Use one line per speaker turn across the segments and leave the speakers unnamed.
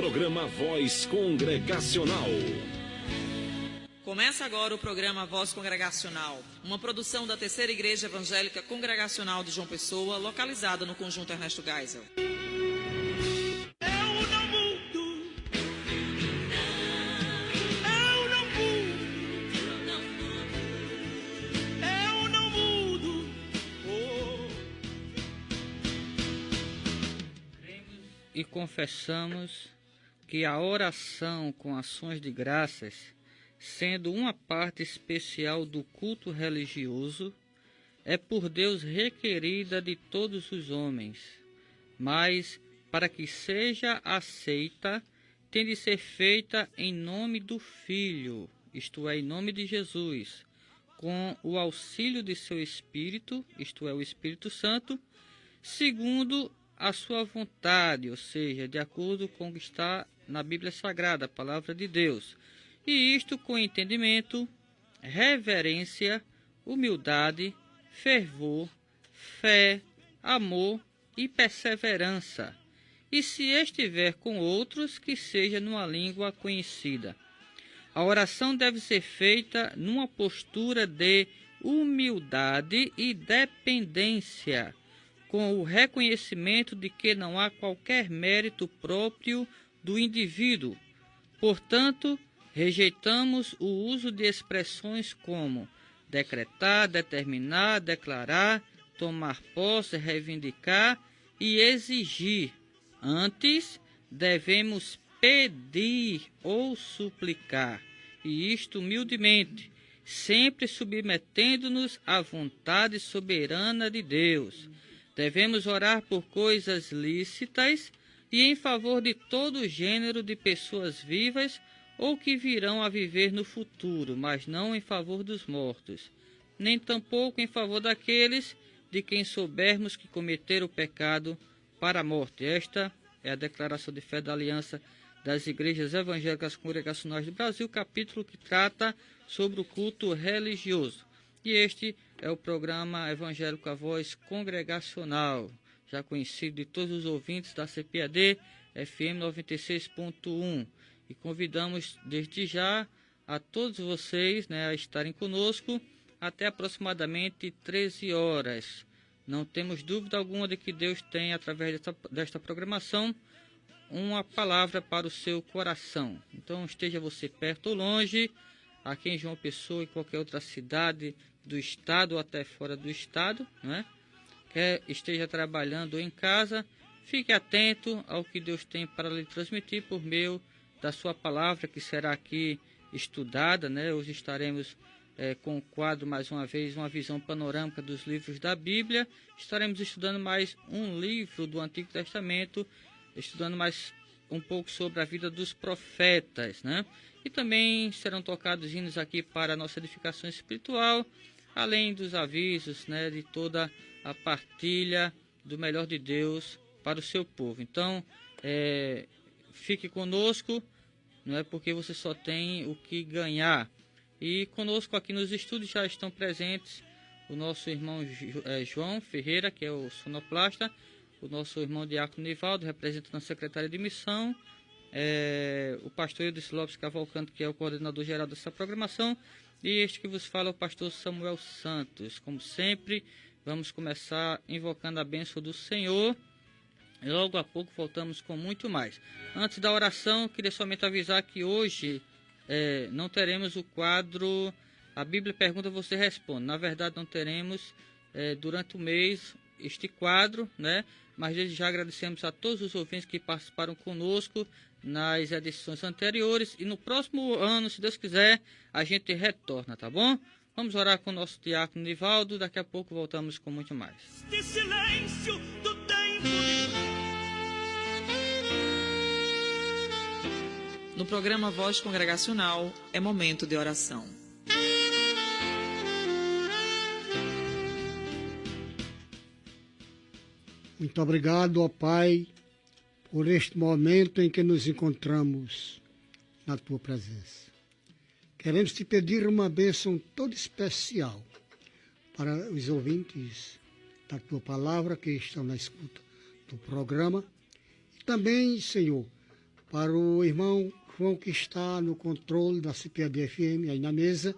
Programa Voz Congregacional.
Começa agora o programa Voz Congregacional, uma produção da Terceira Igreja Evangélica Congregacional de João Pessoa, localizada no Conjunto Ernesto Geisel.
E confessamos que a oração com ações de graças, sendo uma parte especial do culto religioso, é por Deus requerida de todos os homens, mas para que seja aceita, tem de ser feita em nome do Filho, isto é, em nome de Jesus, com o auxílio de seu Espírito, isto é, o Espírito Santo, segundo a sua vontade, ou seja, de acordo com o que está na Bíblia Sagrada, a Palavra de Deus. E isto com entendimento, reverência, humildade, fervor, fé, amor e perseverança. E se estiver com outros, que seja numa língua conhecida. A oração deve ser feita numa postura de humildade e dependência, com o reconhecimento de que não há qualquer mérito próprio do indivíduo. Portanto, rejeitamos o uso de expressões como decretar, determinar, declarar, tomar posse, reivindicar e exigir. Antes, devemos pedir ou suplicar, e isto humildemente, sempre submetendo-nos à vontade soberana de Deus. Devemos orar por coisas lícitas e em favor de todo gênero de pessoas vivas ou que virão a viver no futuro, mas não em favor dos mortos, nem tampouco em favor daqueles de quem soubermos que cometeram o pecado para a morte. Esta é a declaração de fé da Aliança das Igrejas Evangélicas Congregacionais do Brasil, capítulo que trata sobre o culto religioso. E este é o programa evangélico A Voz Congregacional, já conhecido de todos os ouvintes da CPAD FM 96.1. E convidamos desde já a todos vocês, a estarem conosco até aproximadamente 13 horas. Não temos dúvida alguma de que Deus tem, através desta programação, uma palavra para o seu coração. Então, esteja você perto ou longe, aqui em João Pessoa e qualquer outra cidade do estado ou até fora do estado, quer esteja trabalhando em casa, fique atento ao que Deus tem para lhe transmitir por meio da sua palavra, que será aqui estudada, Hoje estaremos com o quadro, mais uma vez, uma visão panorâmica dos livros da Bíblia. Estaremos estudando mais um livro do Antigo Testamento, estudando mais um pouco sobre a vida dos profetas, E também serão tocados hinos aqui para a nossa edificação espiritual, além dos avisos, de toda a partilha do melhor de Deus para o seu povo. Então, fique conosco, não é porque você só tem o que ganhar. E conosco aqui nos estúdios já estão presentes o nosso irmão João Ferreira, que é o sonoplasta, o nosso irmão Diácono Nivaldo, representante da Secretaria de Missão, o pastor Eudes Lopes Cavalcante, que é o coordenador geral dessa programação, e este que vos fala é o pastor Samuel Santos. Como sempre, vamos começar invocando a bênção do Senhor, e logo a pouco voltamos com muito mais. Antes da oração, queria somente avisar que hoje não teremos o quadro A Bíblia Pergunta, Você Responde. Na verdade, não teremos durante o mês este quadro, Mas desde já agradecemos a todos os ouvintes que participaram conosco nas edições anteriores. E no próximo ano, se Deus quiser, a gente retorna, tá bom? Vamos orar com o nosso diácono Nivaldo. Daqui a pouco voltamos com muito mais.
De silêncio do tempo.
No programa Voz Congregacional, é momento de oração.
Muito obrigado, ó Pai, por este momento em que nos encontramos na Tua presença. Queremos te pedir uma bênção toda especial para os ouvintes da Tua Palavra que estão na escuta do programa. E também, Senhor, para o irmão João, que está no controle da CPAD-FM, aí na mesa,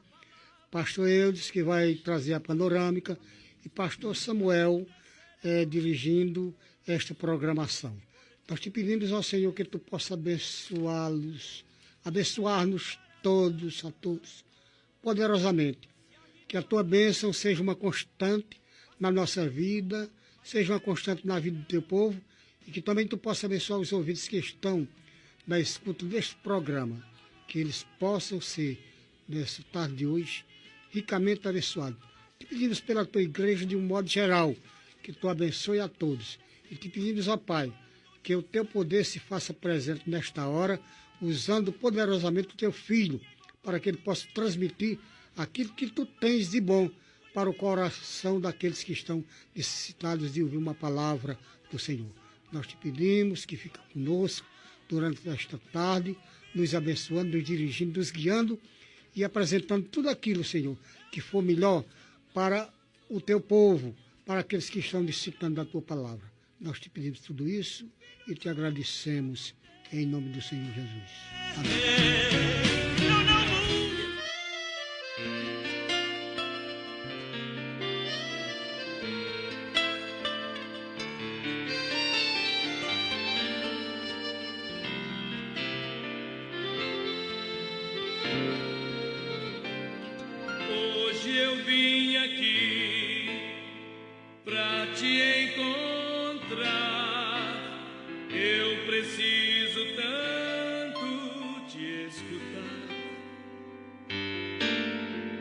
pastor Eudes, que vai trazer a panorâmica, e pastor Samuel, dirigindo esta programação. Nós te pedimos ao Senhor que tu possa abençoá-los, abençoar-nos todos, a todos, poderosamente. Que a tua bênção seja uma constante na nossa vida, seja uma constante na vida do teu povo, e que também tu possa abençoar os ouvintes que estão na escuta deste programa, que eles possam ser, nessa tarde de hoje, ricamente abençoados. Te pedimos pela tua igreja de um modo geral, que tu abençoe a todos. E te pedimos, ó Pai, que o teu poder se faça presente nesta hora, usando poderosamente o teu Filho, para que ele possa transmitir aquilo que tu tens de bom para o coração daqueles que estão necessitados de ouvir uma palavra do Senhor. Nós te pedimos que fique conosco durante esta tarde, nos abençoando, nos dirigindo, nos guiando e apresentando tudo aquilo, Senhor, que for melhor para o teu povo, para aqueles que estão necessitando da tua palavra. Nós te pedimos tudo isso e te agradecemos em nome do Senhor Jesus. Amém.
Hoje eu vim aqui pra te encontrar. Eu preciso tanto te escutar,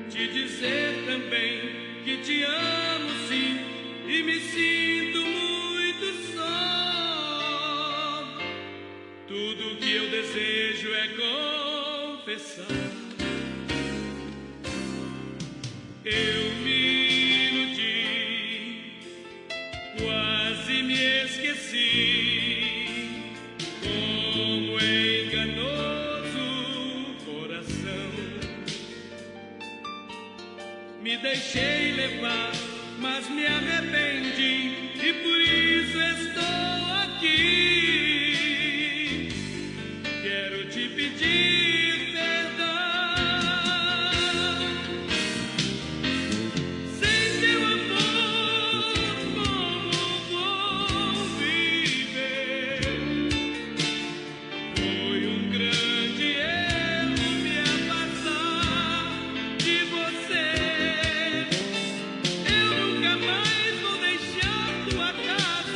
te dizer também que te amo sim e me sinto muito só. Tudo que eu desejo é confessar. Eu me iludi, quase me esqueci, como é enganoso o coração. Me deixei levar, mas me arrependi e por isso estou aqui. Quero te pedir casa.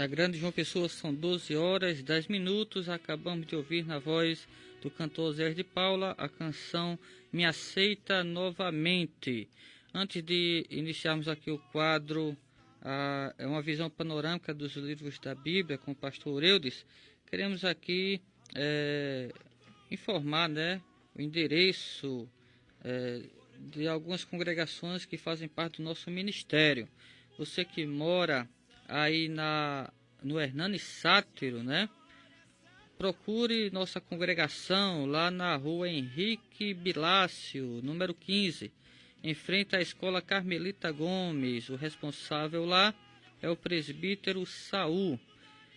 Grande João Pessoa, são 12 horas, 10 minutos. Acabamos de ouvir na voz do cantor Zé de Paula a canção Me Aceita Novamente. Antes de iniciarmos aqui o quadro, é uma visão panorâmica dos livros da Bíblia com o pastor Eudes, queremos aqui informar, né, o endereço de algumas congregações que fazem parte do nosso ministério. Você que mora aí no Hernani Sátiro, né? Procure nossa congregação lá na rua Henrique Bilácio, número 15, em frente à Escola Carmelita Gomes. O responsável lá é o presbítero Saul.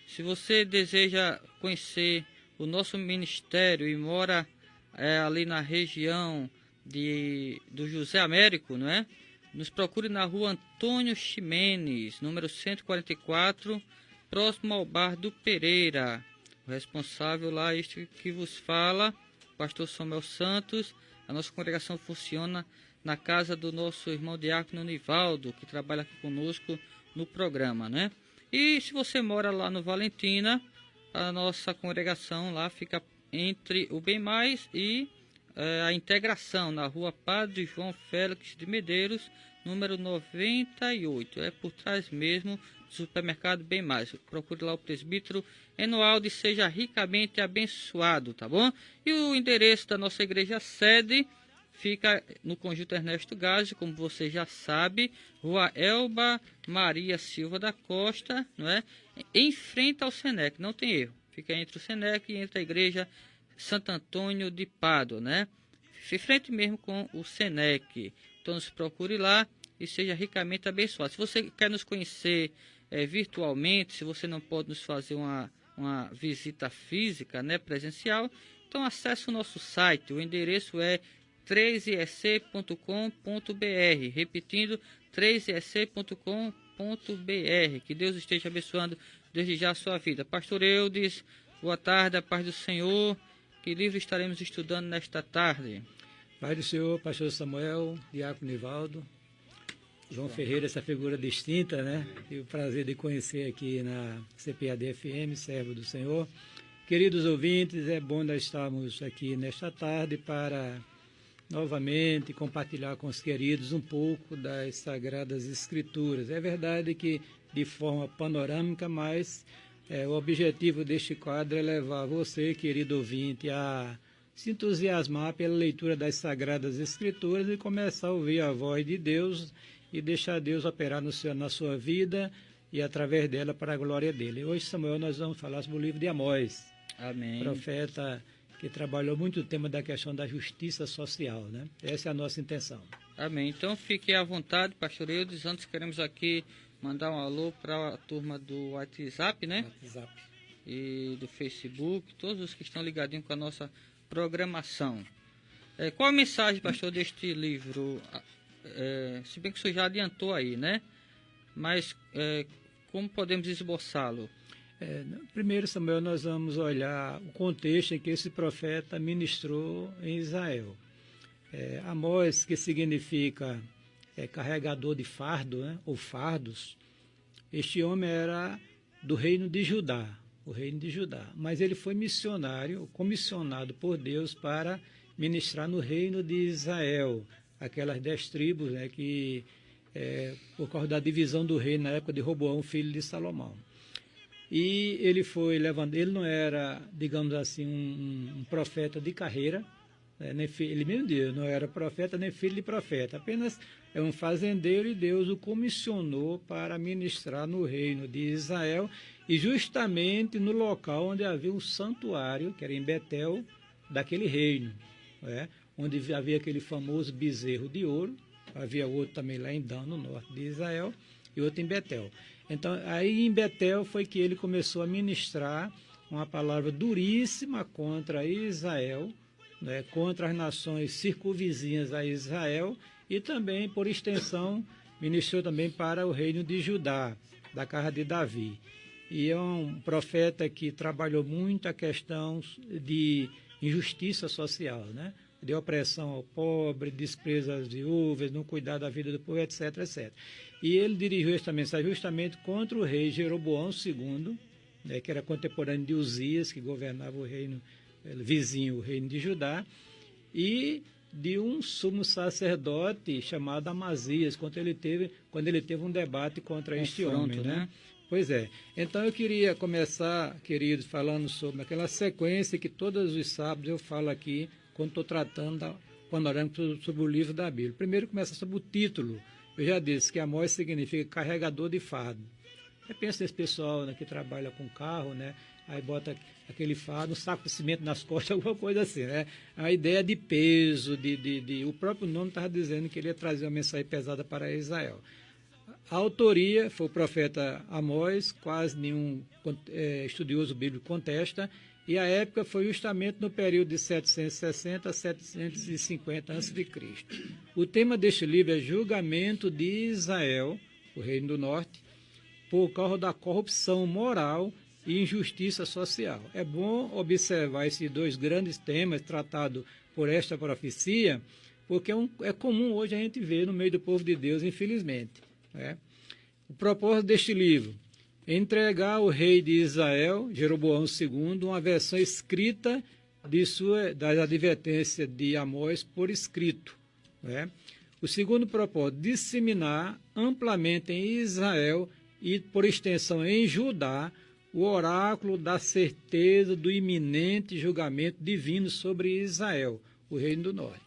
Se você deseja conhecer o nosso ministério e mora ali na região do José Américo, não é? Nos procure na rua Antônio Ximenes, número 144, próximo ao bar do Pereira. O responsável lá, este que vos fala, pastor Samuel Santos. A nossa congregação funciona na casa do nosso irmão diácono Nivaldo, que trabalha aqui conosco no programa, né? E se você mora lá no Valentina, a nossa congregação lá fica entre o Bem Mais e a Integração, na rua Padre João Félix de Medeiros, número 98. É por trás mesmo do supermercado Bem Mais. Procure lá o presbítero Enoaldo e seja ricamente abençoado, tá bom? E o endereço da nossa igreja sede fica no Conjunto Ernesto Gázio, como você já sabe, rua Elba Maria Silva da Costa, não é? Em frente ao Senec, não tem erro. Fica entre o Senec e entre a igreja Santo Antônio de Pádua, né? Em frente mesmo com o Senec. Então nos procure lá e seja ricamente abençoado. Se você quer nos conhecer virtualmente, se você não pode nos fazer uma visita física, né, presencial, então acesse o nosso site. O endereço é 3esc.com.br, repetindo, 3esc.com.br. Que Deus esteja abençoando desde já a sua vida. Pastor Eudes, boa tarde, a paz do Senhor. Que livro estaremos estudando nesta tarde?
Pai do Senhor, pastor Samuel, diácono Nivaldo, João Ferreira, essa figura distinta, né? Tive o prazer de conhecer aqui na CPAD-FM, servo do Senhor. Queridos ouvintes, é bom nós estarmos aqui nesta tarde para novamente compartilhar com os queridos um pouco das Sagradas Escrituras. É verdade que de forma panorâmica, mas o objetivo deste quadro é levar você, querido ouvinte, a se entusiasmar pela leitura das Sagradas Escrituras e começar a ouvir a voz de Deus e deixar Deus operar na sua vida e através dela para a glória dele. Hoje, Samuel, nós vamos falar sobre o livro de Amós.
Amém.
Profeta que trabalhou muito o tema da questão da justiça social, né? Essa é a nossa intenção.
Amém. Então fique à vontade, pastor Eudes. Antes queremos aqui mandar um alô para a turma do WhatsApp, né?
WhatsApp.
E do Facebook, todos os que estão ligadinhos com a nossa programação. Qual a mensagem, pastor, deste livro? Se bem que o senhor já adiantou aí, né? Mas como podemos esboçá-lo?
Primeiro, Samuel, nós vamos olhar o contexto em que esse profeta ministrou em Israel. Amós, que significa carregador de fardo, né, ou fardos, este homem era do reino de Judá, o reino de Judá. Mas ele foi missionário, comissionado por Deus para ministrar no reino de Israel, aquelas 10 tribos, né, que, por causa da divisão do reino na época de Roboão, filho de Salomão. E ele foi levando, ele não era, digamos assim, um profeta de carreira, ele mesmo diz, não era profeta nem filho de profeta, apenas é um fazendeiro e Deus o comissionou para ministrar no reino de Israel e justamente no local onde havia um santuário, que era em Betel, daquele reino, onde havia aquele famoso bezerro de ouro, havia outro também lá em Dan, no norte de Israel, e outro em Betel. Então, aí em Betel foi que ele começou a ministrar uma palavra duríssima contra Israel, contra as nações circunvizinhas a Israel, e também, por extensão, ministrou também para o reino de Judá, da casa de Davi. E é um profeta que trabalhou muito a questão de injustiça social, né? de opressão ao pobre, desprezo às viúvas, não cuidar da vida do povo, etc, etc. E ele dirigiu esta mensagem justamente contra o rei Jeroboão II, né, que era contemporâneo de Uzias, que governava o reino vizinho, o reino de Judá, e de um sumo sacerdote chamado Amazias, quando ele teve um debate contra este homem, né? Pois é. Então eu queria começar, queridos, falando sobre aquela sequência que todos os sábados eu falo aqui, quando estou tratando, panorâmico sobre o livro da Bíblia. Primeiro começa sobre o título. Eu já disse que Amós significa carregador de fardo. Eu penso nesse pessoal, né, que trabalha com carro, né? Aí bota aquele fardo, um saco de cimento nas costas, alguma coisa assim, né? A ideia de peso, o próprio nome estava dizendo que ele ia trazer uma mensagem pesada para Israel. A autoria foi o profeta Amós, quase nenhum estudioso bíblico contesta, e a época foi justamente no período de 760 a 750 a.C. O tema deste livro é julgamento de Israel, o reino do norte, por causa da corrupção moral e injustiça social. É bom observar esses dois grandes temas tratados por esta profecia, porque é comum hoje a gente ver no meio do povo de Deus, infelizmente. Né? O propósito deste livro é entregar ao rei de Israel, Jeroboão II, uma versão escrita das advertências de Amós por escrito. Né? O segundo propósito, disseminar amplamente em Israel e, por extensão, em Judá, o oráculo da certeza do iminente julgamento divino sobre Israel, o reino do norte.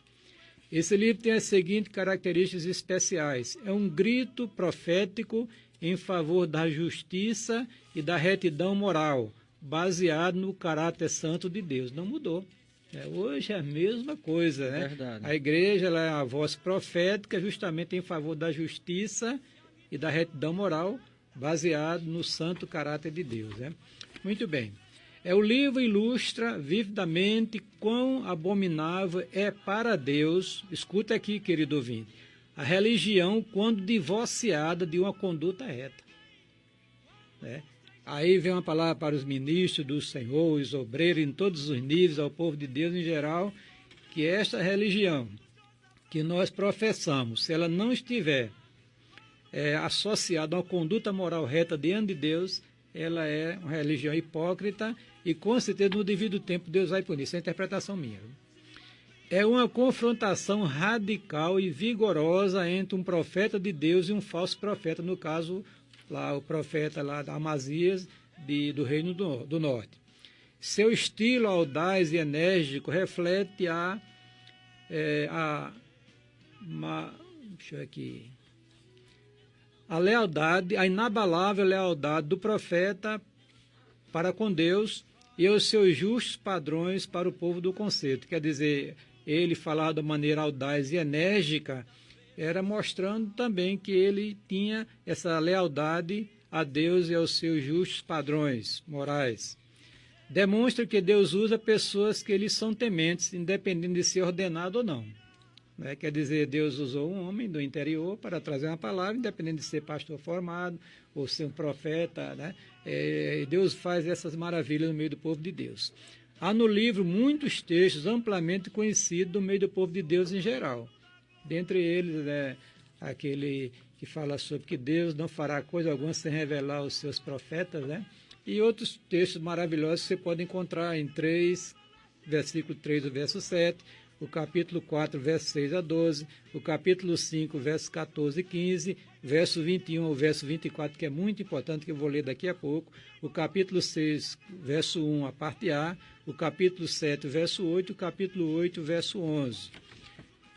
Esse livro tem as seguintes características especiais. É um grito profético em favor da justiça e da retidão moral, baseado no caráter santo de Deus. Não mudou. Hoje é a mesma coisa, né?
Verdade.
A igreja ela é a voz profética justamente em favor da justiça e da retidão moral, baseado no santo caráter de Deus. Né? Muito bem. O livro ilustra vividamente quão abominável é para Deus, escuta aqui, querido ouvinte, a religião quando divorciada de uma conduta reta. Né? Aí vem uma palavra para os ministros do Senhor, os obreiros em todos os níveis, ao povo de Deus em geral, que esta religião que nós professamos, se ela não estiver associada a uma conduta moral reta diante de Deus, ela é uma religião hipócrita e, com certeza, no devido tempo, Deus vai punir. Isso é a interpretação minha. É uma confrontação radical e vigorosa entre um profeta de Deus e um falso profeta, no caso, lá, o profeta lá da Amazias, do Reino do Norte. Seu estilo audaz e enérgico reflete a lealdade, a inabalável lealdade do profeta para com Deus e os seus justos padrões para o povo do conceito. Quer dizer, ele falar de maneira audaz e enérgica, era mostrando também que ele tinha essa lealdade a Deus e aos seus justos padrões morais. Demonstra que Deus usa pessoas que lhes são tementes, independente de ser ordenado ou não. Quer dizer, Deus usou um homem do interior para trazer uma palavra, independente de ser pastor formado ou ser um profeta. Né? Deus faz essas maravilhas no meio do povo de Deus. Há no livro muitos textos amplamente conhecidos no meio do povo de Deus em geral. Dentre eles, aquele que fala sobre que Deus não fará coisa alguma sem revelar aos seus profetas, né? E outros textos maravilhosos que você pode encontrar em 3, versículo 3 do verso 7, o capítulo 4, verso 6 a 12, o capítulo 5, verso 14 e 15, verso 21 ao verso 24, que é muito importante, que eu vou ler daqui a pouco, o capítulo 6, verso 1, a parte A, o capítulo 7, verso 8, o capítulo 8, verso 11.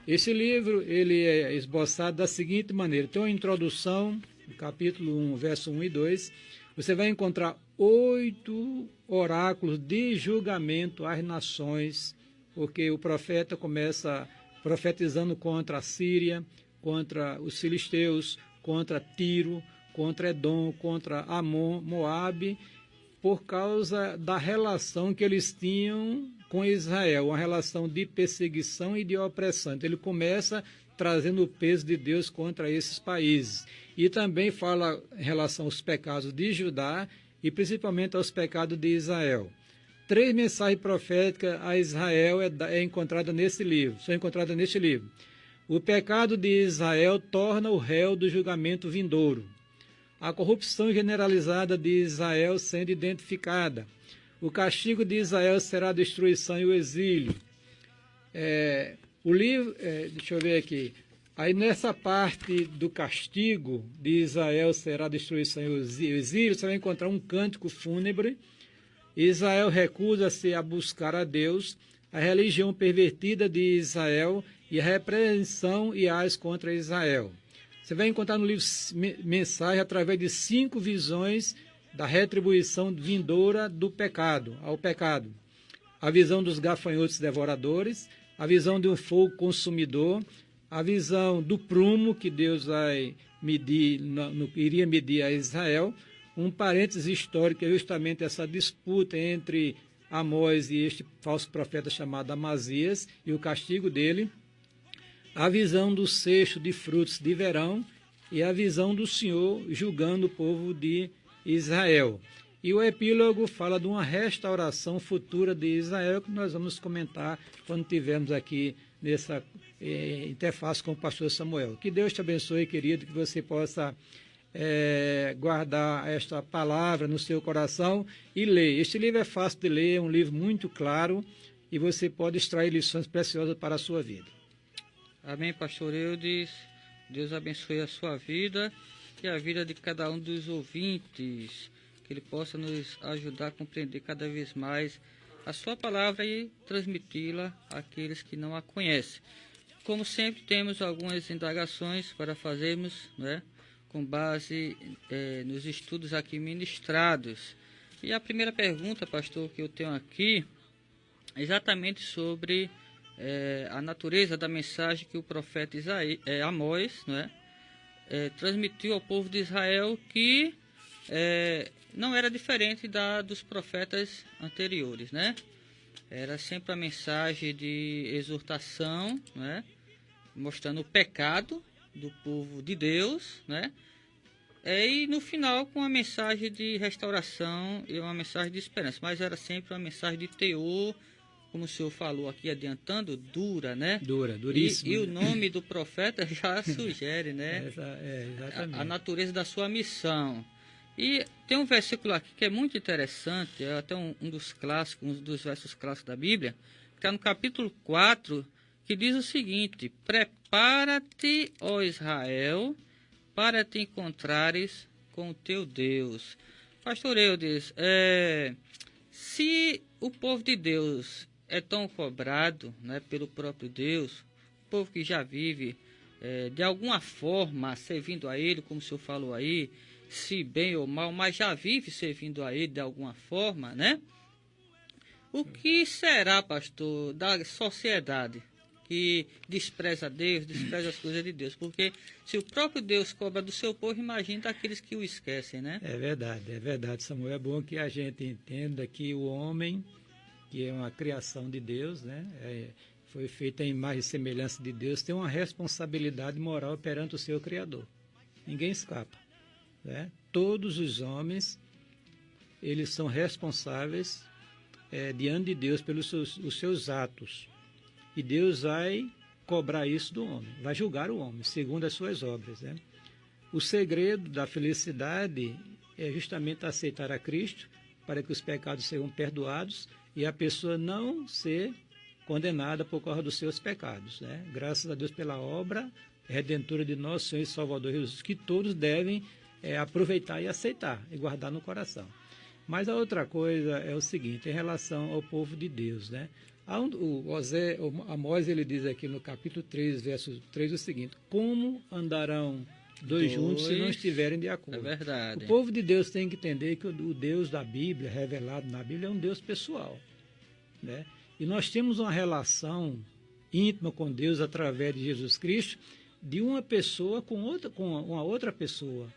Esse livro ele é esboçado da seguinte maneira: tem uma introdução, no capítulo 1, verso 1 e 2, você vai encontrar 8 oráculos de julgamento às nações, porque o profeta começa profetizando contra a Síria, contra os filisteus, contra Tiro, contra Edom, contra Amon, Moabe, por causa da relação que eles tinham com Israel, uma relação de perseguição e de opressão. Então, ele começa trazendo o peso de Deus contra esses países. E também fala em relação aos pecados de Judá e principalmente aos pecados de Israel. 3 mensagens proféticas a Israel é encontrada nesse livro, são encontradas neste livro. O pecado de Israel torna o réu do julgamento vindouro. A corrupção generalizada de Israel sendo identificada. O castigo de Israel será a destruição e o exílio. O livro, deixa eu ver aqui. Aí nessa parte do castigo de Israel será a destruição e o exílio, você vai encontrar um cântico fúnebre. Israel recusa-se a buscar a Deus, a religião pervertida de Israel e a repreensão e as contra Israel. Você vai encontrar no livro mensagem através de 5 visões da retribuição vindoura do pecado, ao pecado. A visão dos gafanhotos devoradores, a visão de um fogo consumidor, a visão do prumo que Deus vai medir, iria medir a Israel. Um parênteses histórico é justamente essa disputa entre Amós e este falso profeta chamado Amazias e o castigo dele. A visão do cesto de frutos de verão e a visão do Senhor julgando o povo de Israel. E o epílogo fala de uma restauração futura de Israel, que nós vamos comentar quando tivermos aqui nessa interface com o pastor Samuel. Que Deus te abençoe, querido, que você possa guardar esta palavra no seu coração e ler. Este livro é fácil de ler, é um livro muito claro e você pode extrair lições preciosas para a sua vida.
Amém, pastor Eudes. Deus abençoe a sua vida e a vida de cada um dos ouvintes, que ele possa nos ajudar a compreender cada vez mais a sua palavra e transmiti-la àqueles que não a conhecem. Como sempre, temos algumas indagações para fazermos, né, com base nos estudos aqui ministrados. E a primeira pergunta, pastor, que eu tenho aqui é exatamente sobre a natureza da mensagem que o profeta Amós, né, transmitiu ao povo de Israel, que não era diferente dos profetas anteriores, né? Era sempre a mensagem de exortação, né, mostrando o pecado do povo de Deus, né? E no final com uma mensagem de restauração e uma mensagem de esperança, mas era sempre uma mensagem de teor, como o senhor falou aqui adiantando, dura, né?
Duríssimo.
E o nome do profeta já sugere, né?
Exatamente.
A natureza da sua missão. E tem um versículo aqui que é muito interessante, é até um dos clássicos, um dos versos clássicos da Bíblia, que está no capítulo 4, que diz o seguinte: prepara-te, ó Israel, para te encontrares com o teu Deus. Pastor Eudes, se o povo de Deus é tão cobrado, né, pelo próprio Deus, o povo que já vive de alguma forma servindo a Ele, como o senhor falou aí, se bem ou mal, mas já vive servindo a Ele de alguma forma, né? O que será, pastor, da sociedade que despreza Deus, despreza as coisas de Deus? Porque se o próprio Deus cobra do seu povo, imagina daqueles que o esquecem, né?
É verdade, Samuel. É bom que a gente entenda que o homem, que é uma criação de Deus, né, foi feita em imagem e semelhança de Deus, tem uma responsabilidade moral perante o seu Criador. Ninguém escapa, né? Todos os homens, eles são responsáveis diante de Deus pelos os seus atos. E Deus vai cobrar isso do homem, vai julgar o homem, segundo as suas obras, né? O segredo da felicidade é justamente aceitar a Cristo, para que os pecados sejam perdoados e a pessoa não ser condenada por causa dos seus pecados, né? Graças a Deus pela obra redentora de nosso Senhor e Salvador Jesus, que todos devem aproveitar e aceitar e guardar no coração. Mas a outra coisa é o seguinte, em relação ao povo de Deus, né? O Amós, ele diz aqui no capítulo 3, verso 3, o seguinte: como andarão dois juntos se não estiverem de acordo?
É verdade.
O povo de Deus tem que entender que o Deus da Bíblia, revelado na Bíblia, é um Deus pessoal, né? E nós temos uma relação íntima com Deus através de Jesus Cristo, de uma pessoa com uma outra pessoa.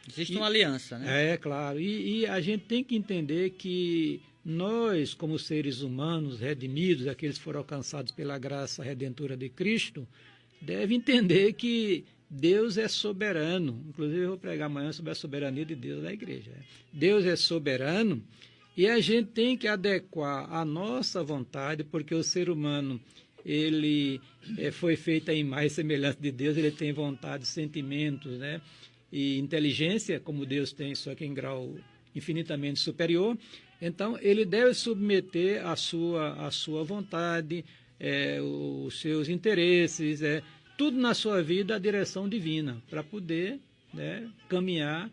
Existe uma aliança, né?
É, claro. E a gente tem que entender que nós, como seres humanos redimidos, aqueles que foram alcançados pela graça redentora de Cristo, devem entender que Deus é soberano. Inclusive, eu vou pregar amanhã sobre a soberania de Deus na igreja. Deus é soberano E a gente tem que adequar a nossa vontade, porque o ser humano, ele foi feito à imagem e semelhança de Deus, ele tem vontade, sentimentos, né? E inteligência, como Deus tem, só que em grau infinitamente superior. Então, ele deve submeter a sua vontade, os seus interesses, tudo na sua vida à direção divina, para poder, né, caminhar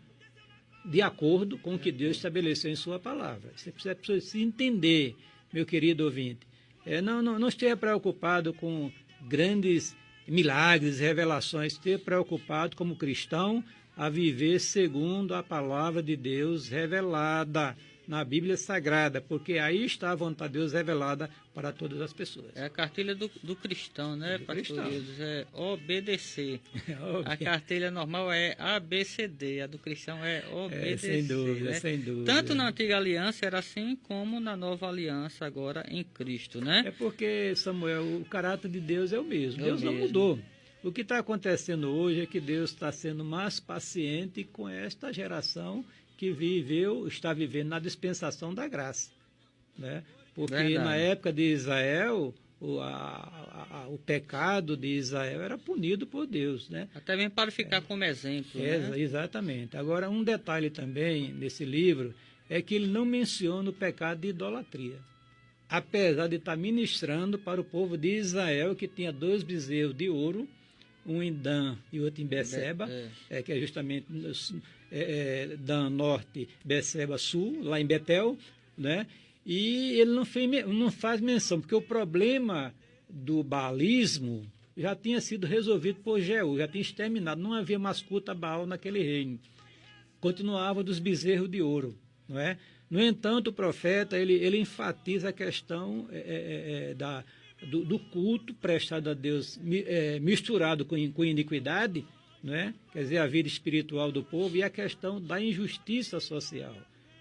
de acordo com o que Deus estabeleceu em sua palavra. Você precisa se entender, meu querido ouvinte. Não esteja preocupado com grandes milagres, revelações, esteja preocupado como cristão a viver segundo a palavra de Deus revelada na Bíblia Sagrada, porque aí está a vontade de Deus revelada para todas as pessoas.
É a cartilha do cristão, né, pastor Eudes? É obedecer. A cartilha normal é ABCD, a do cristão é obedecer.
Sem dúvida,
né?
sem dúvida.
Tanto na antiga aliança era assim, como na nova aliança agora em Cristo, né?
É porque, Samuel, o caráter de Deus é o mesmo. Deus não mudou. O que está acontecendo hoje é que Deus está sendo mais paciente com esta geração que está vivendo na dispensação da graça, né? Porque verdade. Na época de Israel, o pecado de Israel era punido por Deus, né?
Até mesmo para ficar como exemplo, né?
Exatamente. Agora, um detalhe também nesse livro é que ele não menciona o pecado de idolatria, apesar de estar ministrando para o povo de Israel, que tinha 2 bezerros de ouro, um em Dan e outro em Beceba, que é justamente Dan Norte, Beceba Sul, lá em Betel, né? E ele não faz menção, porque o problema do baalismo já tinha sido resolvido por Jeú, já tinha exterminado, não havia mais culto a Baal naquele reino. Continuava dos bezerros de ouro, não é? No entanto, o profeta, ele enfatiza a questão do culto prestado a Deus misturado com igualdade, né? Quer dizer, a vida espiritual do povo e a questão da injustiça social.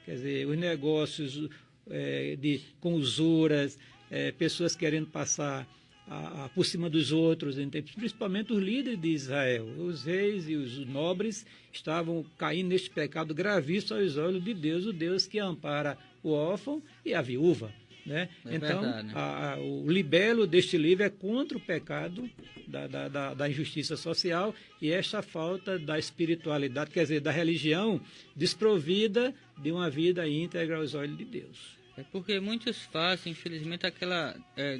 Quer dizer, os negócios com usuras, pessoas querendo passar por cima dos outros, principalmente os líderes de Israel. Os reis e os nobres estavam caindo neste pecado gravíssimo aos olhos de Deus, o Deus que ampara o órfão e a viúva, né? Então, o libelo deste livro é contra o pecado da injustiça social e esta falta da espiritualidade, quer dizer, da religião desprovida de uma vida íntegra aos olhos de Deus.
É porque muitos fazem, infelizmente, aquela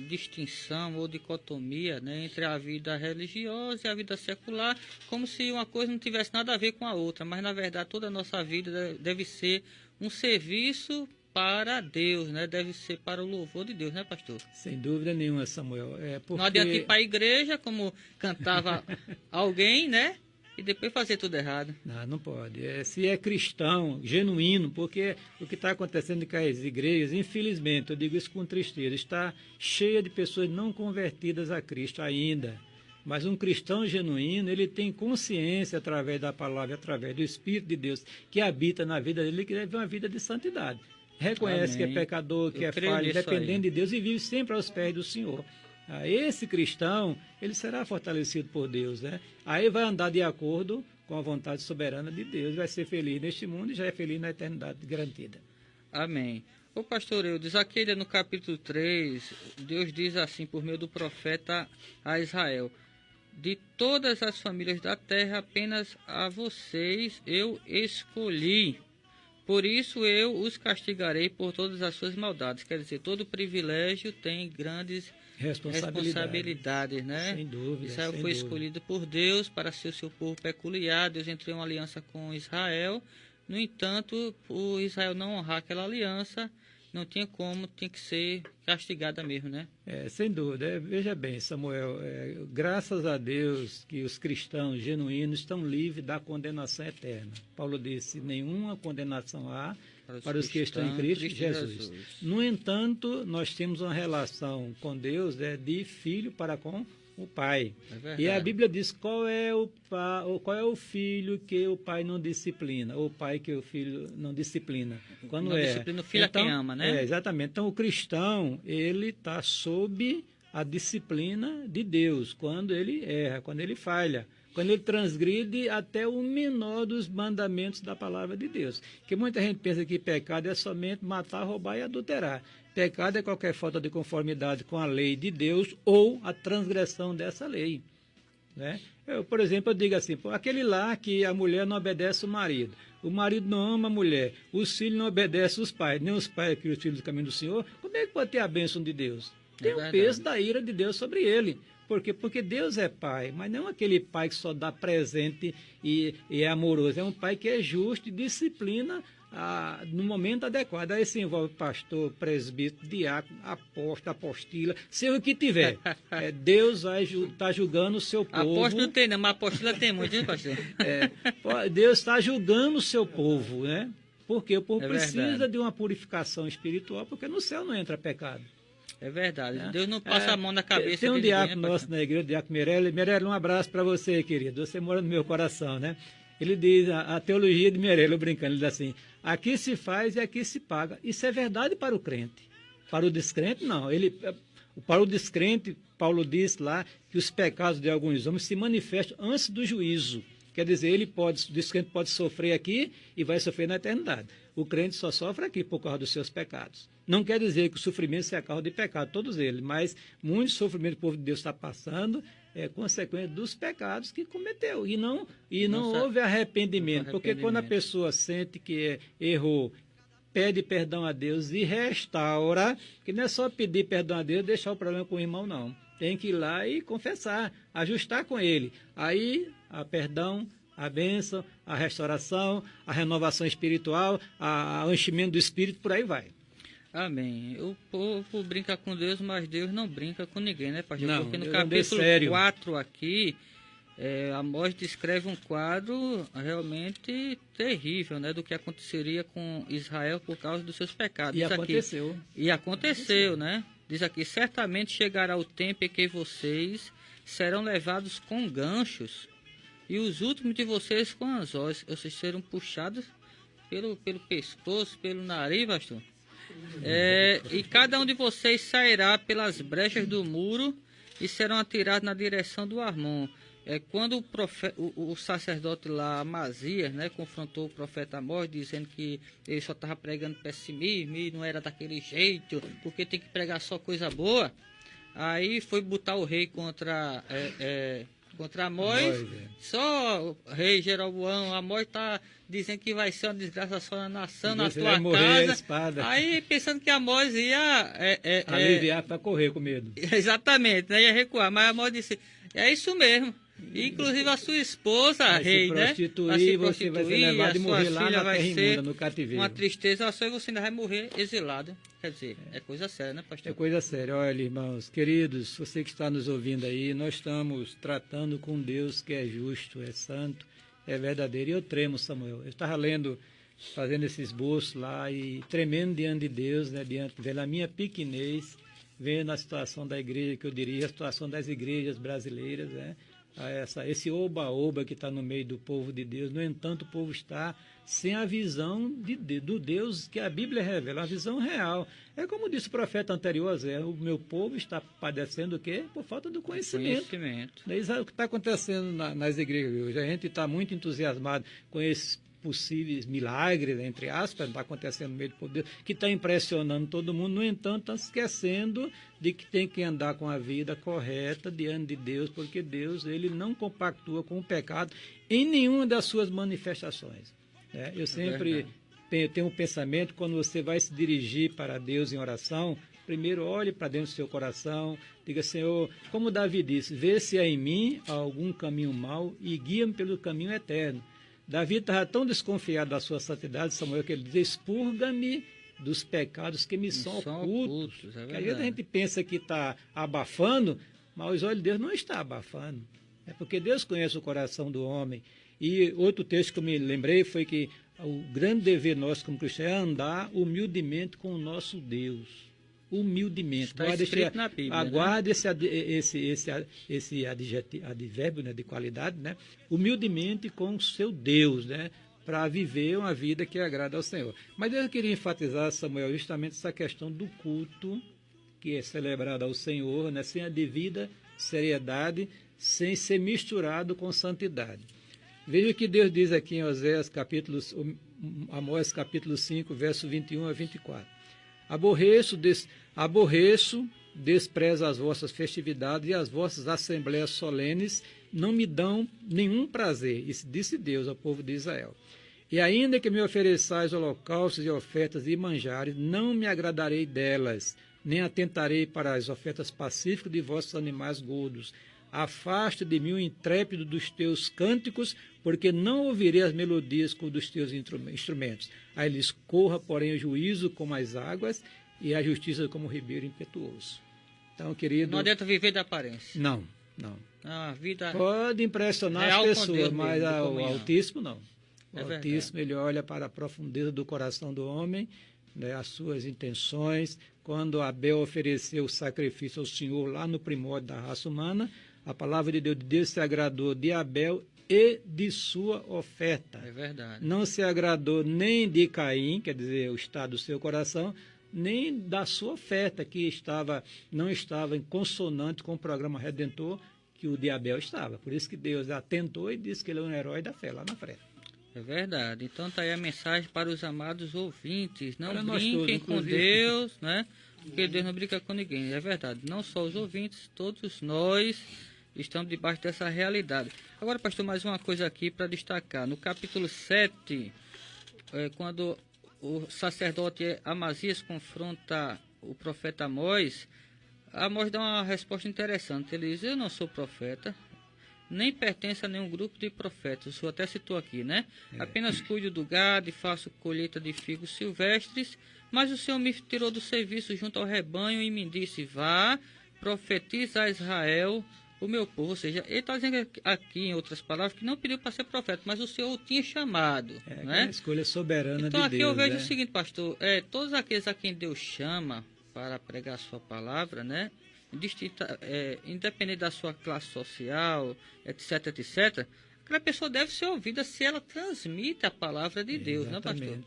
distinção ou dicotomia, né, entre a vida religiosa e a vida secular, como se uma coisa não tivesse nada a ver com a outra, mas na verdade toda a nossa vida deve ser um serviço para Deus, né? Deve ser para o louvor de Deus, né, pastor?
Sem dúvida nenhuma, Samuel. Porque...
Não adianta ir para a igreja, como cantava alguém, né? E depois fazer tudo errado.
Não pode. Se é cristão, genuíno, porque o que está acontecendo com as igrejas, infelizmente, eu digo isso com tristeza, está cheia de pessoas não convertidas a Cristo ainda. Mas um cristão genuíno, ele tem consciência através da palavra, através do Espírito de Deus que habita na vida dele, que deve ter uma vida de santidade. Reconhece Amém. Que é pecador, que é falho, dependendo de Deus e vive sempre aos pés do Senhor. Esse cristão, ele será fortalecido por Deus, né? Aí vai andar de acordo com a vontade soberana de Deus, vai ser feliz neste mundo e já é feliz na eternidade garantida.
Amém. Ô pastor Eudes, aqui no capítulo 3, Deus diz assim por meio do profeta a Israel: de todas as famílias da terra, apenas a vocês eu escolhi. Por isso eu os castigarei por todas as suas maldades. Quer dizer, todo privilégio tem grandes responsabilidades, né?
Sem dúvida.
Israel foi escolhido por Deus para ser o seu povo peculiar. Deus entrou em uma aliança com Israel. No entanto, por Israel não honrar aquela aliança, não tinha como, tinha que ser castigada mesmo, né?
Sem dúvida. Veja bem, Samuel, graças a Deus que os cristãos genuínos estão livres da condenação eterna. Paulo disse, nenhuma condenação há para os que estão em Cristo Jesus. No entanto, nós temos uma relação com Deus de filho para com o pai. E a Bíblia diz qual é o filho que o pai não disciplina, ou o pai que o filho não disciplina. Quando
não disciplina o filho, então, a quem ama, né?
Exatamente. Então o cristão, ele está sob a disciplina de Deus quando ele erra, quando ele falha. quando ele transgride até o menor dos mandamentos da palavra de Deus. Porque muita gente pensa que pecado é somente matar, roubar e adulterar. Pecado é qualquer falta de conformidade com a lei de Deus ou a transgressão dessa lei. Né? Por exemplo, eu digo assim, aquele lá que a mulher não obedece o marido não ama a mulher, os filhos não obedecem os pais, nem os pais criam os filhos do caminho do Senhor, como é que pode ter a bênção de Deus? Tem o peso da ira de Deus sobre ele. Por quê? Porque Deus é pai, mas não aquele pai que só dá presente e é amoroso. É um pai que é justo e disciplina no momento adequado. Aí se envolve pastor, presbítero, diácono, apóstolo, apostila, seja o que tiver. Deus vai estar julgando o seu povo.
Apóstolo não tem não, mas apostila tem muito, hein, pastor?
Deus está julgando o seu povo, né? Porque o povo precisa
verdade.
de uma purificação espiritual, porque no céu não entra pecado.
É verdade. Deus não passa a mão na cabeça.
Tem um
de
diácono
ninguém,
nosso na igreja, o diácono Meirelles. Meirelles, um abraço para você, querido. Você mora no meu coração, né? Ele diz, a teologia de Meirelles, eu brincando, ele diz assim, aqui se faz e aqui se paga. Isso é verdade para o crente. Para o descrente, não. Para o descrente, Paulo diz lá que os pecados de alguns homens se manifestam antes do juízo. Quer dizer, o descrente pode sofrer aqui e vai sofrer na eternidade. O crente só sofre aqui por causa dos seus pecados. Não quer dizer que o sofrimento seja causa de pecado, todos eles, mas muitos sofrimentos que o povo de Deus está passando é consequência dos pecados que cometeu. E não houve arrependimento, porque quando a pessoa sente que errou, pede perdão a Deus e restaura, que não é só pedir perdão a Deus e deixar o problema com o irmão, não. Tem que ir lá e confessar, ajustar com ele. Aí, a perdão, a bênção, a restauração, a renovação espiritual, o enchimento do Espírito, por aí vai.
Amém. O povo brinca com Deus, mas Deus não brinca com ninguém, né, pastor?
Não,
porque no
Deus
capítulo
é sério.
4 aqui, Amós descreve um quadro realmente terrível, né, do que aconteceria com Israel por causa dos seus pecados. E aconteceu, né? Diz aqui, certamente chegará o tempo em que vocês serão levados com ganchos e os últimos de vocês com anzóis. Vocês serão puxados pelo pescoço, pelo nariz, pastor. E cada um de vocês sairá pelas brechas do muro e serão atirados na direção do Armon. Quando o sacerdote lá, Amazias, né, confrontou o profeta Amós, dizendo que ele só estava pregando pessimismo e não era daquele jeito, porque tem que pregar só coisa boa, aí foi botar o rei contra Amós, só o rei Jeroboão, Amós está dizendo que vai ser uma desgraça só na nação, na tua casa, aí pensando que Amós ia
aliviar para correr com medo.
Exatamente, né, ia recuar, mas Amós disse, é isso mesmo. Inclusive a sua esposa, rei, né?
Você vai ser levado e morrer lá na terra imunda, no cativeiro.
Uma tristeza, só você ainda vai morrer exilado. Quer dizer, é coisa séria, né, pastor?
É coisa séria. Olha, irmãos, queridos, você que está nos ouvindo aí, nós estamos tratando com Deus que é justo, é santo, é verdadeiro. E eu tremo, Samuel. Eu estava fazendo esse esboço lá e tremendo diante de Deus, né? Vendo a minha pequenez, vendo a situação da igreja que eu diria, a situação das igrejas brasileiras, né? Esse oba-oba que está no meio do povo de Deus. No entanto, o povo está sem a visão do Deus que a Bíblia revela, a visão real. É como disse o profeta anterior, o meu povo está padecendo o quê? Por falta do conhecimento. Isso é o que está acontecendo nas igrejas hoje. A gente está muito entusiasmado com esses possíveis milagres, entre aspas, está acontecendo no meio do povo de Deus, que está impressionando todo mundo. No entanto, está esquecendo de que tem que andar com a vida correta diante de Deus, porque Deus, ele não compactua com o pecado em nenhuma das suas manifestações. Eu sempre tenho um pensamento, quando você vai se dirigir para Deus em oração, primeiro olhe para dentro do seu coração, diga, Senhor, como Davi disse, vê se há em mim algum caminho mau e guia-me pelo caminho eterno. Davi estava tão desconfiado da sua santidade, Samuel, que ele diz, expurga-me dos pecados que me são ocultos. Às vezes a gente pensa que está abafando, mas os olhos de Deus não estão abafando. É porque Deus conhece o coração do homem. E outro texto que eu me lembrei foi que o grande dever nosso como cristãos é andar humildemente com o nosso Deus. Humildemente.
Está escrito na Bíblia,
aguarde, né? esse advérbio, né, de qualidade, né? Humildemente com o seu Deus, né? Para viver uma vida que agrada ao Senhor. Mas eu queria enfatizar, Samuel, justamente essa questão do culto que é celebrado ao Senhor, né? Sem a devida seriedade, sem ser misturado com santidade. Veja o que Deus diz aqui em Amós capítulo 5, verso 21 a 24. Aborreço, desprezo as vossas festividades e as vossas assembleias solenes não me dão nenhum prazer. Isso disse Deus ao povo de Israel. E ainda que me ofereçais holocaustos e ofertas e manjares, não me agradarei delas, nem atentarei para as ofertas pacíficas de vossos animais gordos. Afasta de mim o intrépido dos teus cânticos, porque não ouvirei as melodias dos teus instrumentos. Aí lhes corra, porém, o juízo como as águas e a justiça como o ribeiro impetuoso. Então, querido...
Não adianta viver da aparência.
Não.
A vida
pode impressionar as pessoas, mas o Altíssimo não. O Altíssimo, ele olha para a profundeza do coração do homem, né, as suas intenções. Quando Abel ofereceu o sacrifício ao Senhor lá no primórdio da raça humana, a palavra de Deus se agradou de Abel e de sua oferta.
É verdade.
Não se agradou nem de Caim, quer dizer, o estado do seu coração, nem da sua oferta, que não estava em consonante com o programa redentor que o de Abel estava. Por isso que Deus atentou e disse que ele é um herói da fé, lá na frente.
É verdade. Então está aí a mensagem para os amados ouvintes. Não
para
brinquem
todos,
com Deus, né? Porque Deus não brinca com ninguém. É verdade. Não só os ouvintes, todos nós estamos debaixo dessa realidade. Agora, pastor, mais uma coisa aqui para destacar. No capítulo 7, quando o sacerdote Amazias confronta o profeta Amós, Amós dá uma resposta interessante. Ele diz: eu não sou profeta, nem pertenço a nenhum grupo de profetas. O senhor até citou aqui, né? Apenas cuido do gado e faço colheita de figos silvestres, mas o Senhor me tirou do serviço junto ao rebanho e me disse: vá, profetiza a Israel, o meu povo. Ou seja, ele está dizendo aqui, em outras palavras, que não pediu para ser profeta, mas o Senhor o tinha chamado. Né?
A escolha soberana
então,
de Deus. Então
aqui eu vejo o seguinte, pastor, todos aqueles a quem Deus chama para pregar a sua palavra, né? Independente da sua classe social, etc, aquela pessoa deve ser ouvida se ela transmite a palavra de Deus, né, pastor?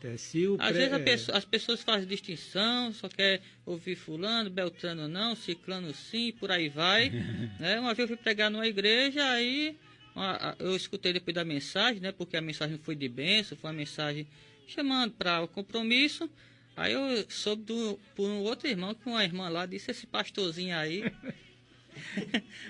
Às vezes as pessoas fazem distinção, só quer ouvir fulano, beltrano não, ciclano sim, por aí vai. Né? Uma vez eu fui pregar numa igreja, aí eu escutei depois da mensagem, né, porque a mensagem não foi de bênção, foi uma mensagem chamando para o compromisso. Aí eu soube por um outro irmão, que uma irmã lá disse: esse pastorzinho aí...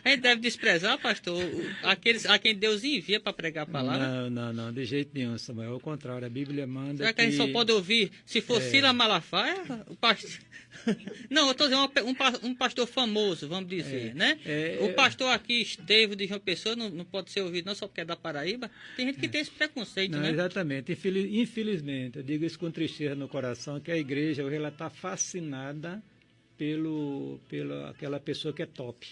A gente deve desprezar, pastor, aqueles a quem Deus envia para pregar a palavra?
Não, de jeito nenhum, Samuel. Ao contrário, a Bíblia manda.
Será que a gente só pode ouvir se for Sila Malafaia? O pastor... Não, eu estou dizendo um pastor famoso, vamos dizer, né? O pastor aqui, Estevão de João Pessoa, não pode ser ouvido não só porque é da Paraíba. Tem gente que tem esse preconceito,
não,
né?
Exatamente. Infelizmente, eu digo isso com tristeza no coração, que a igreja hoje ela está fascinada pela aquela pessoa que é top,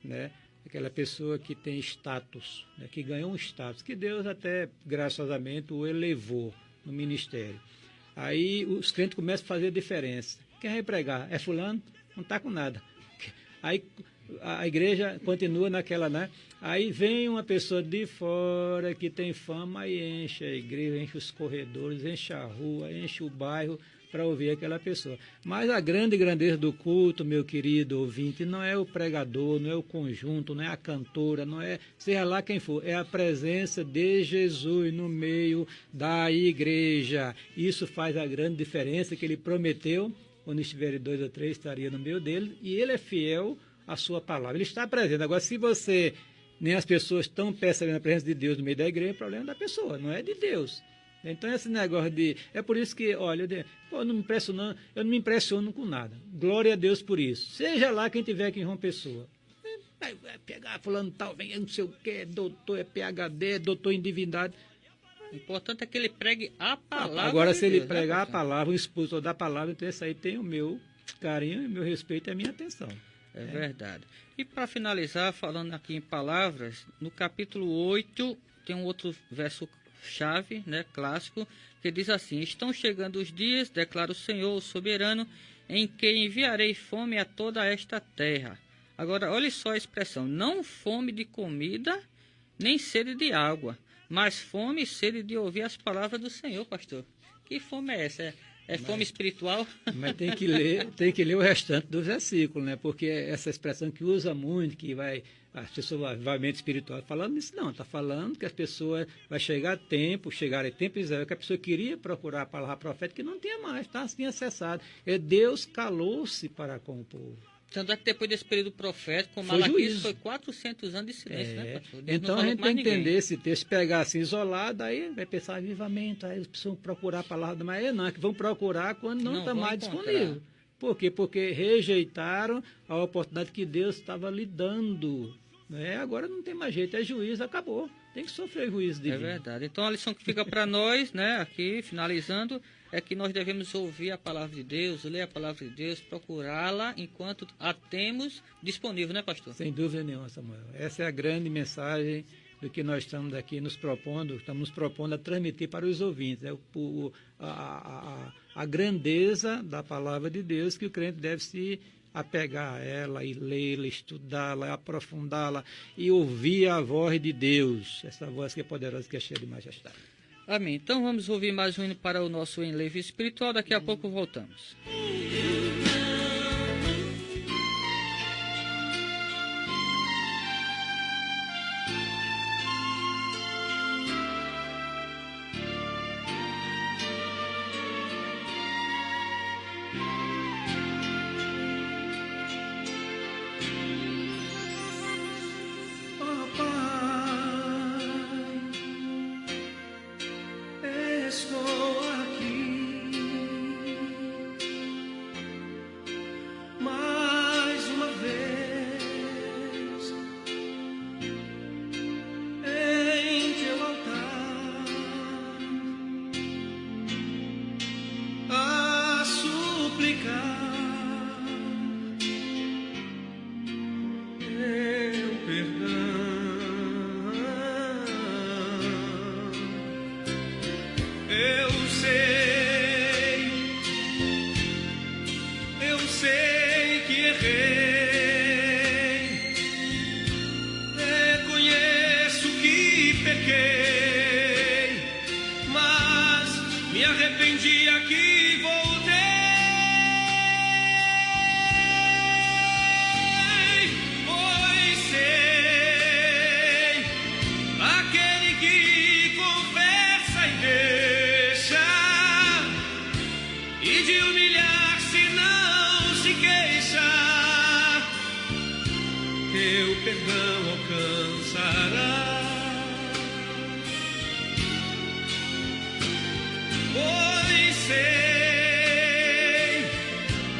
né? Aquela pessoa que tem status, né? Que ganhou um status, que Deus até graciosamente o elevou no ministério. Aí os crentes começam a fazer diferença. Quem vai pregar? É fulano? Não está com nada. Aí a igreja continua naquela, né? Aí vem uma pessoa de fora que tem fama e enche a igreja, enche os corredores, enche a rua, enche o bairro, para ouvir aquela pessoa. Mas a grande grandeza do culto, meu querido ouvinte, não é o pregador, não é o conjunto, não é a cantora, não é, seja lá quem for, é a presença de Jesus no meio da igreja. Isso faz a grande diferença que ele prometeu, quando estiverem 2 ou 3, estaria no meio dele, e ele é fiel à sua palavra. Ele está presente. Agora, se você, nem as pessoas estão percebendo a presença de Deus no meio da igreja, é problema da pessoa, não é de Deus. Então, esse negócio de... É por isso que, olha, eu não me impressiono com nada. Glória a Deus por isso. Seja lá quem tiver aqui em João Pessoa. Vai pegar fulano tal, vem não sei o que, doutor, é PhD, doutor em divindade.
O importante é que ele pregue a palavra.
Agora, se ele pregar a palavra, o expulsor da palavra, então esse aí tem o meu carinho, o meu respeito e a minha atenção.
É verdade. E para finalizar, falando aqui em palavras, no capítulo 8, tem um outro verso chave, né, clássico, que diz assim: estão chegando os dias, declara o Senhor, o soberano, em que enviarei fome a toda esta terra. Agora, olha só a expressão: não fome de comida, nem sede de água, mas fome e sede de ouvir as palavras do Senhor, pastor. Que fome é essa? É fome espiritual?
Mas tem que ler o restante do versículo, né? Porque essa expressão que usa muito, que vai, as pessoas, avivamento espiritual, falando isso não, está falando que as pessoas, vai chegar tempo de Israel, que a pessoa queria procurar a palavra profética que não tinha mais, está assim acessado. Deus calou-se para com o povo.
Tanto é que depois desse período profético, com
Foi
Malaquias,
juízo.
foi 400 anos de silêncio, né, pastor? Deus
Então
não
a
falou
gente
com
tem
mais
que entender
ninguém.
esse texto, pegar assim isolado, aí vai pensar avivamento, aí eles precisam procurar a palavra, mas não, é que vão procurar quando não está
vão
mais
encontrar.
disponível. Por quê? Porque rejeitaram a oportunidade que Deus estava lhe dando. Né? Agora não tem mais jeito, é juízo, acabou. Tem que sofrer juízo divino.
É verdade. Então a lição que fica para nós, né, aqui, finalizando, é que nós devemos ouvir a palavra de Deus, ler a palavra de Deus, procurá-la enquanto a temos disponível, né, pastor?
Sem dúvida nenhuma, Samuel. Essa é a grande mensagem do que nós estamos aqui estamos nos propondo a transmitir para os ouvintes. É a grandeza da palavra de Deus que o crente deve se apegar a ela e lê-la, estudá-la, aprofundá-la e ouvir a voz de Deus, essa voz que é poderosa, que é cheia de majestade.
Amém. Então vamos ouvir mais um hino para o nosso enlevo espiritual. Daqui a pouco voltamos.
Estou aqui mais uma vez em teu altar a suplicar teu perdão. Eu sei que errei, reconheço que pequei, mas me arrependi aqui, voltei, pois sei, aquele que confessa e deixa, e de humilhar-se não se queixa, teu perdão alcançará. Pois sei,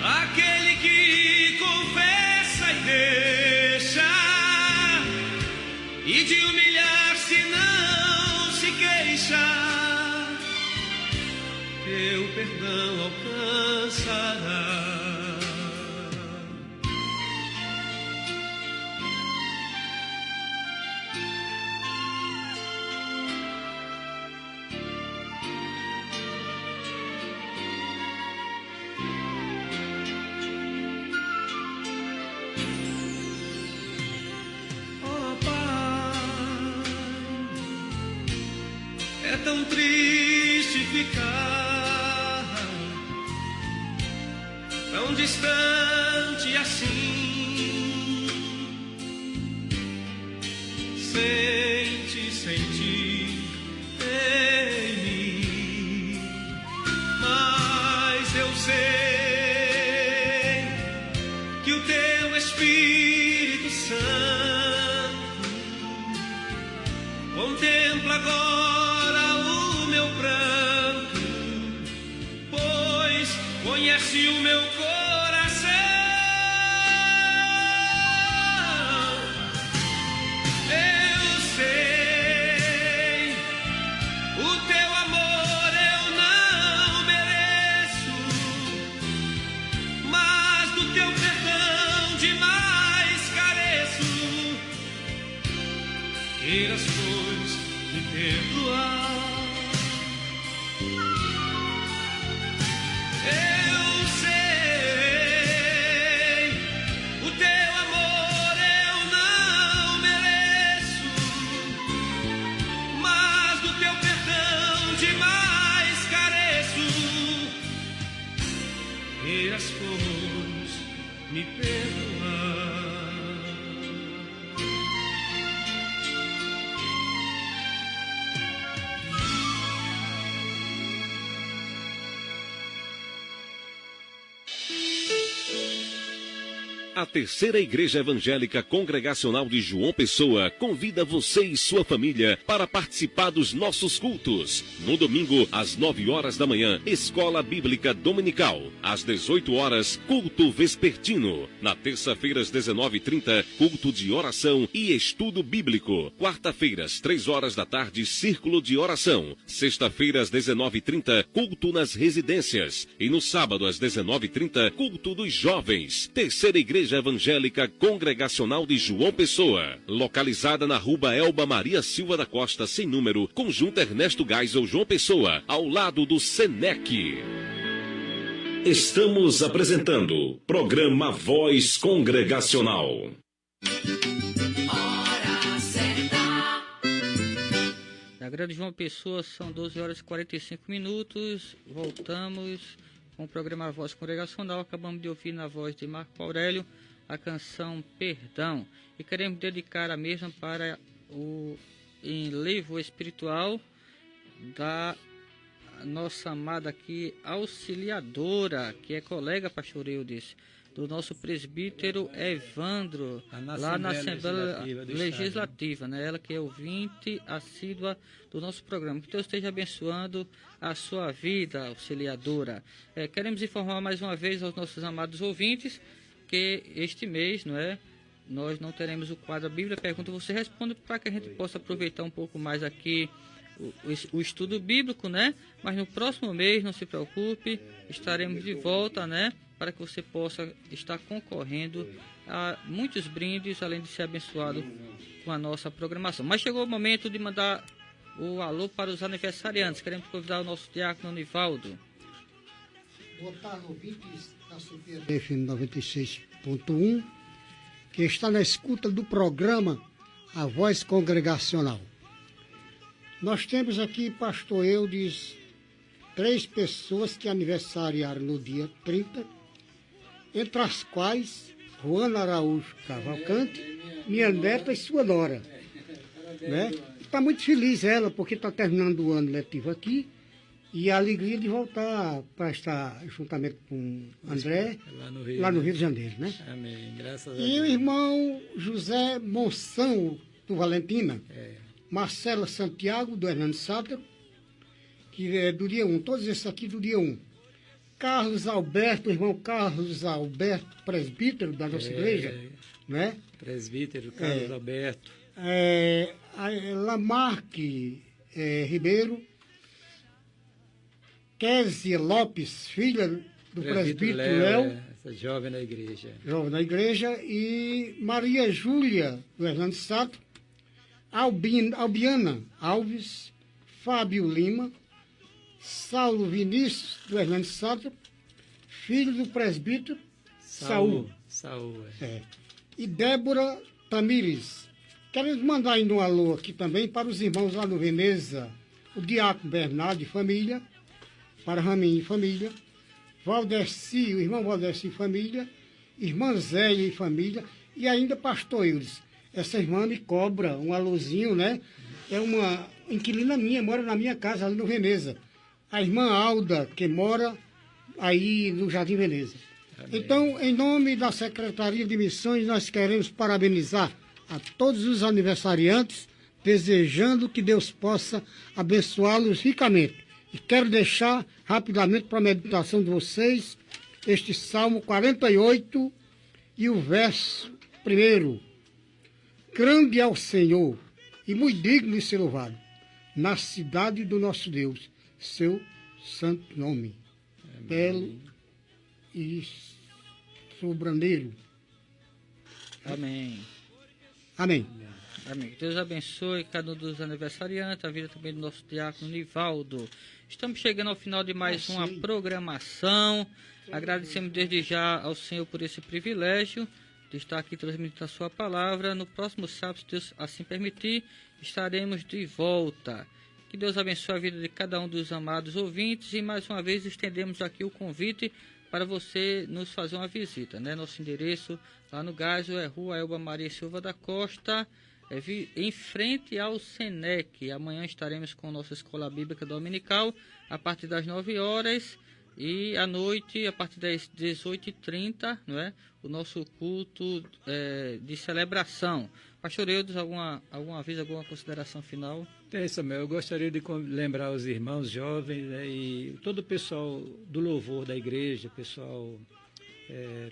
aquele que confessa e deixa, e de humilhar-se não se queixa, teu perdão alcançará. Oh, Pai, é tão triste ficar tão distante assim, sem te sentir em mim, mas eu sei que o teu Espírito Santo contempla agora o meu pranto, pois conhece o meu coração. Eu sei, o teu amor eu não mereço, mas do teu perdão demais careço. Queiras, pois, me perdoar. Eu sei, o teu amor eu não mereço, mas do teu perdão demais careço. queiras, pois, me perdoar.
A Terceira Igreja Evangélica Congregacional de João Pessoa convida você e sua família para participar dos nossos cultos. No domingo, às 9 horas da manhã, Escola Bíblica Dominical. Às 18 horas, culto vespertino. Na terça-feira, às 19h30, culto de oração e estudo bíblico. Quarta-feiras, 3 horas da tarde, círculo de oração. Sexta-feira, às 19h30, culto nas residências. E no sábado, às 19h30, culto dos jovens. Terceira Igreja Evangélica Congregacional de João Pessoa, localizada na Rua Elba Maria Silva da Costa, sem número, Conjunto Ernesto Geisel, João Pessoa, ao lado do Senec. Estamos apresentando programa Voz Congregacional.
Hora certa.
Da Grande João Pessoa são 12 horas e 45 minutos. Voltamos com o programa Voz Congregacional. Acabamos de ouvir na voz de Marco Aurélio a canção Perdão. E queremos dedicar a mesma para o enlevo espiritual da nossa amada aqui auxiliadora, que é colega, pastor Eudes, do nosso presbítero Evandro, lá na Assembleia Legislativa, né? Ela que é ouvinte assídua do nosso programa. Que Deus esteja abençoando a sua vida, auxiliadora. Queremos informar mais uma vez aos nossos amados ouvintes que este mês, não é, nós não teremos o quadro Bíblia Pergunta Você Responde, para que a gente possa aproveitar um pouco mais aqui o estudo bíblico, né? Mas no próximo mês, não se preocupe, estaremos de volta, né? Para que você possa estar concorrendo a muitos brindes, além de ser abençoado com a nossa programação. Mas chegou o momento de mandar o alô para os aniversariantes. Queremos convidar o nosso diácono Nivaldo.
Boa tarde, ouvintes da CPD FM 96.1, que está na escuta do programa A Voz Congregacional. Nós temos aqui, pastor Eudes, 3 pessoas que aniversariaram no dia 30, entre as quais Juana Araújo Cavalcante, minha neta e sua nora. Né? Está muito feliz ela, porque está terminando o ano letivo aqui, e a alegria de voltar para estar juntamente com André, lá no Rio de Janeiro. Né?
Amém, graças a Deus.
E o irmão José Monção, do Valentina, Marcela Santiago, do Hernando Sátero, que é do dia 1, todos esses aqui do dia 1. Carlos Alberto, o irmão Carlos Alberto, presbítero da nossa igreja, né?
Presbítero Carlos Alberto.
Lamarque Ribeiro, Késia Lopes, filha do presbítero Léo,
essa jovem na igreja.
Jovem na igreja, e Maria Júlia, do Hernando Sato, Albiana Alves, Fábio Lima, Saulo Vinícius, do Hernando Sato, filho do presbítero Saul. E Débora Tamires. Queremos mandar ainda um alô aqui também para os irmãos lá no Veneza, o diácono Bernardo e família, para Raminho e família, Valdeci, o irmão Valdeci e família, irmã Zélia e família, e ainda pastor Eudes. Essa irmã me cobra um alôzinho, né? É uma inquilina minha, mora na minha casa ali no Veneza. A irmã Alda, que mora aí no Jardim Veneza. Amém. Então, em nome da Secretaria de Missões, nós queremos parabenizar a todos os aniversariantes, desejando que Deus possa abençoá-los ricamente. E quero deixar rapidamente para a meditação de vocês este Salmo 48 e o verso 1. Grande é o Senhor e muito digno de ser louvado na cidade do nosso Deus, seu santo nome. Amém. Belo e sobraneiro.
Amém.
Amém.
Amém. Deus abençoe cada um dos aniversariantes, a vida também do nosso diácono Nivaldo. Estamos chegando ao final de mais uma programação. Agradecemos desde já ao Senhor por esse privilégio de estar aqui transmitindo a sua palavra. No próximo sábado, se Deus assim permitir, estaremos de volta. Que Deus abençoe a vida de cada um dos amados ouvintes. E mais uma vez estendemos aqui o convite para você nos fazer uma visita, né? Nosso endereço lá no Gajo é Rua Elba Maria Silva da Costa, em frente ao Senec. Amanhã estaremos com nossa Escola Bíblica Dominical a partir das 9 horas e à noite, a partir das 18h30, não é? O nosso culto de celebração. Pastor Eudes, alguma consideração final?
Tem, Samuel. Eu gostaria de lembrar os irmãos jovens, né, e todo o pessoal do louvor da igreja, pessoal,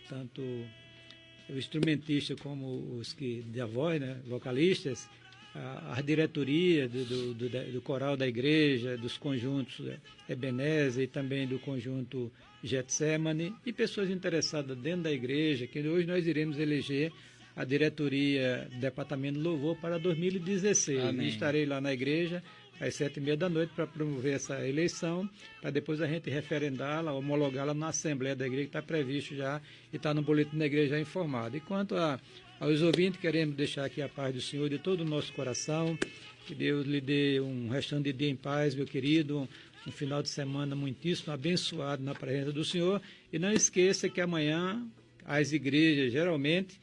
tanto o instrumentista como os que da voz, né, vocalistas, a diretoria do coral da igreja, dos conjuntos Ebenezer e também do conjunto Getsemane, e pessoas interessadas dentro da igreja, que hoje nós iremos eleger a diretoria do Departamento de Louvor para 2016.
Amém.
Estarei lá na igreja às 7h30 da noite para promover essa eleição, para depois a gente referendá-la, homologá-la na Assembleia da Igreja, que está previsto já e está no boletim da igreja já informado. E quanto aos ouvintes, queremos deixar aqui a paz do Senhor de todo o nosso coração, que Deus lhe dê um restante de dia em paz, meu querido, um final de semana muitíssimo abençoado na presença do Senhor. E não esqueça que amanhã as igrejas geralmente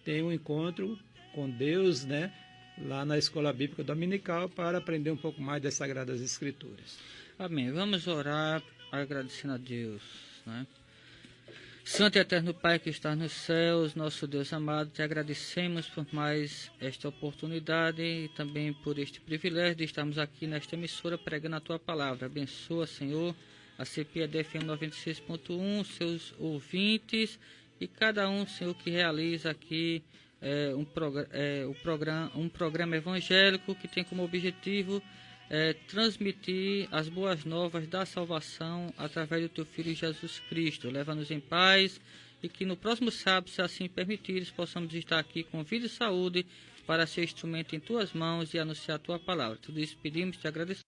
têm um encontro com Deus, né, lá na Escola Bíblica Dominical, para aprender um pouco mais das Sagradas Escrituras.
Amém. Vamos orar agradecendo a Deus, né? Santo e eterno Pai que está nos céus, nosso Deus amado, te agradecemos por mais esta oportunidade e também por este privilégio de estarmos aqui nesta emissora pregando a Tua Palavra. Abençoa, Senhor, a CPAD FM 96.1, seus ouvintes e cada um, Senhor, que realiza aqui um programa evangélico que tem como objetivo transmitir as boas novas da salvação através do Teu Filho Jesus Cristo. Leva-nos em paz e que no próximo sábado, se assim permitires, possamos estar aqui com vida e saúde para ser instrumento em Tuas mãos e anunciar a Tua Palavra. Tudo isso pedimos, te agradecemos.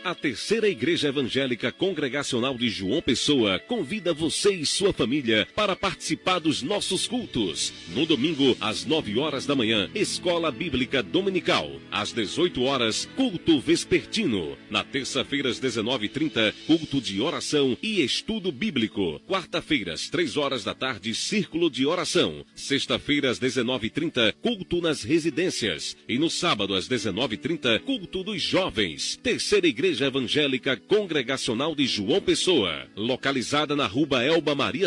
A Terceira Igreja Evangélica Congregacional de João Pessoa convida você e sua família para participar dos nossos cultos. No domingo, às 9 horas da manhã, Escola Bíblica Dominical. Às 18 horas, culto vespertino. Na terça-feira, às 19h30, culto de oração e estudo bíblico. Quarta-feiras, 3 horas da tarde, círculo de oração. Sexta-feira, às 19h30, culto nas residências. E no sábado, às 19h30, culto dos jovens. Terceira Igreja Evangélica Congregacional de João Pessoa, localizada na Rua Elba Maria